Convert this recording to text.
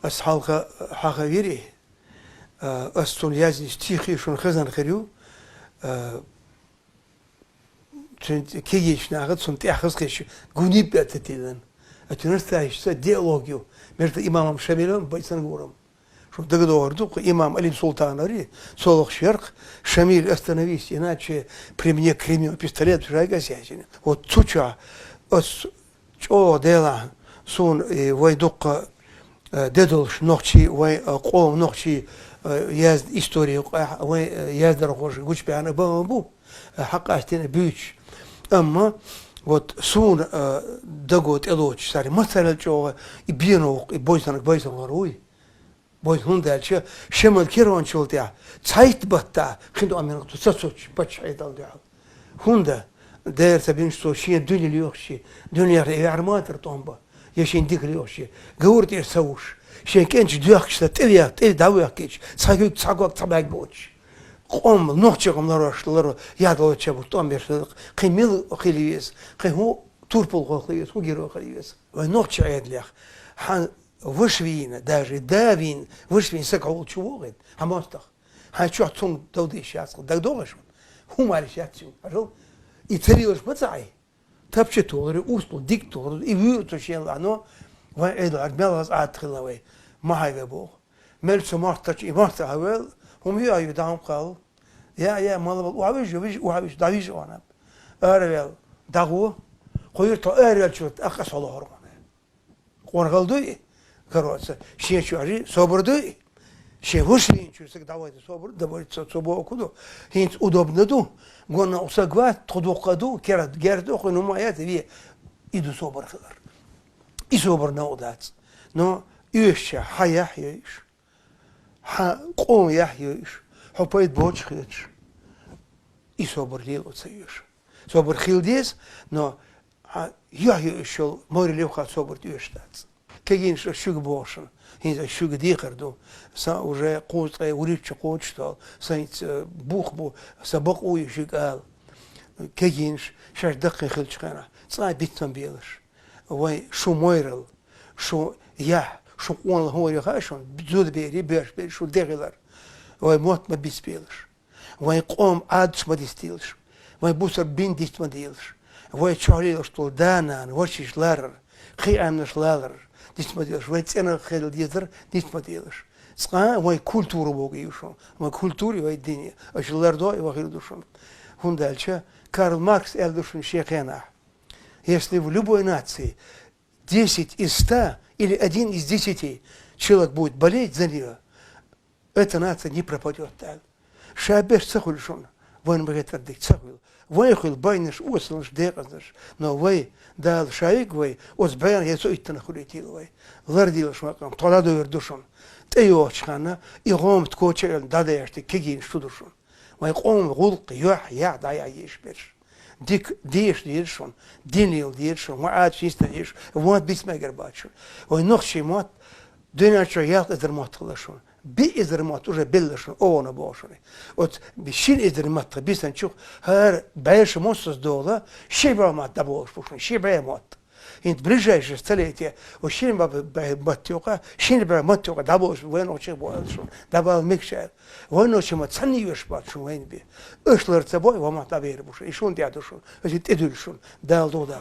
as halka haga veri as son yazi stichi schon khazan khariu Кегич нагад сон тяхас кеш гуни пятетилен. А ты настоящий диалогию между имамом Шамилем и Байсангуром. Что договорду, имам Алим Султан Ари, Солох Шерх, Шамиль, остановись, иначе при мне кремень пистолет в гасятине. Вот цуча, что дела, сон вайдука дедолш ночи, вай колом ночи язд историю, вай яздер хож, гуч пяна бамбу, хакастина бюч. Ama son dagot eloç sari masal çoğu ibino boysanlar oy boy hundelçe şemal kiron çoltya çayt batta şimdi amen tutsaç paçay daldı hunda der sabin soşiye dünya yok şey dünya armatır tomba yaşın dikliyor şey gavurt er savuş şey genç duyakçı tevyak davyak geç sagok tabak boç قوم نوچم لارشلار یادو چه بود تو میرسد قیمیل خیلیس قیمو تورپول خیلیس هو گیرو خیلیس و نوچ عیدلیخ هن وشوین داجی داوین وشوین سکول چوغید هماستخ هن چو تون دودیش یاسق دوداشون هم علیشاتشون اجل ایتریوش متعی تبچه تولر اوستو دیک تولر ایوی توشین لانو و ایدار ملاز آتخلاوی ما هایی بو ملچ مارتاچ ایمارت اول هم یه دام قال ya malı uhaviş daviş ona öyle dağı koyur to öyle çıt akas olur ona korgaldı karotsa şey çağırı soburdu şey vuşvin çürsek davaydı sobur davaydı sobu okudu hint udobnadu gonna usagvat todokadu kerat gerdi okunu mayat vi idu sobur kılar isobur ne odat no üşe hayah yiş ha qom yahyiş hopayt boç khich i soborlil otsayış sobor khildies no yahyiş ol morili khat sobor tüshtat kegin shug boshn hin shug digerdo sa уже qostay urich qochto sayt buch bu sabaq uyishik al kegin shash daqi khilch khana tsay bitsan bielish vay shu moirel shu yah شو قوان هو يخاشون بزود بيري بير شو دغيلر واي موت ما بيسبيلش واي قوم عادش ما ديستيلش واي بوسر بين ديست ما ديلش واي تشاريل شتول دانا وشيش لار خي امنش لار ديست ما ديلش واي تسنا خيل ديزر ديست ما ديلش سقا واي كولتورو بوغيوشو واي كولتوري واي ديني اشلار دو واي دوشون хундальча Карл Маркс элдушун шекена если в любой нации 10 из 100 или 1 из 10 человек будет болеть за нее, эта нация не пропадет. Шабеш цахульшон, вон богатырдык цахул, вайхул байнеш осылыш деказдыш, но вай дал шайк вай, озбаян ясу иттана хулетил вай, лардилыш макам, толаду вердушон, тейо чхана, и гом ткочерен дадаяшты кегин штудушон, вай гом гулк юх я дая ешбеш. Dik diyeş diyerşon, dinliyel diyerşon, maat şista diyeş, vat bismeger başır. O nokşi mat, dünyaço yalt ezermat kılaşon. Bir ezermat уже belleşon, o ona boşun. Ot bir şin ezermat bisan çok her beş monsuz dola, şebramat da boş boşun, şebramat. Int ближайшее столетие, o şin batyoka, şin batyoka da boş, ven o çek boşun, da bal mikşer. Ven o çema sanıyış başın ven bir. Öşlerse boy, vamat da verir boşun, işun diye düşün, özet edilşun, dal do da.